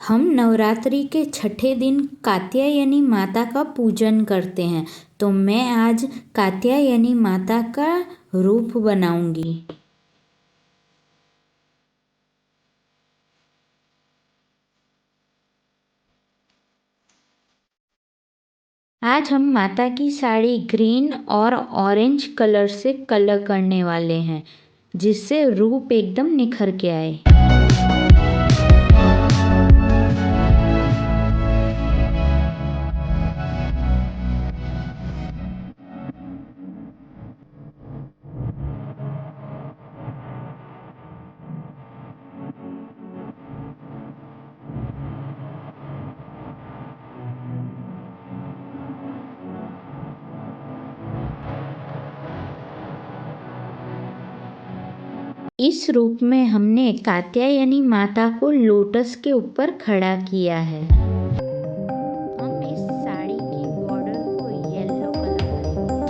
हम नवरात्रि के छठे दिन कात्यायनी माता का पूजन करते हैं। तो मैं आज कात्यायनी माता का रूप बनाऊंगी। आज हम माता की साड़ी ग्रीन और ऑरेंज कलर से कलर करने वाले हैं, जिससे रूप एकदम निखर के आए। इस रूप में हमने कात्यायनी माता को लोटस के ऊपर खड़ा किया है। हम इस साड़ी की बॉर्डर को येलो कलर करेंगे।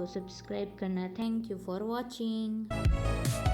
को सब्सक्राइब करना। Thank you for watching.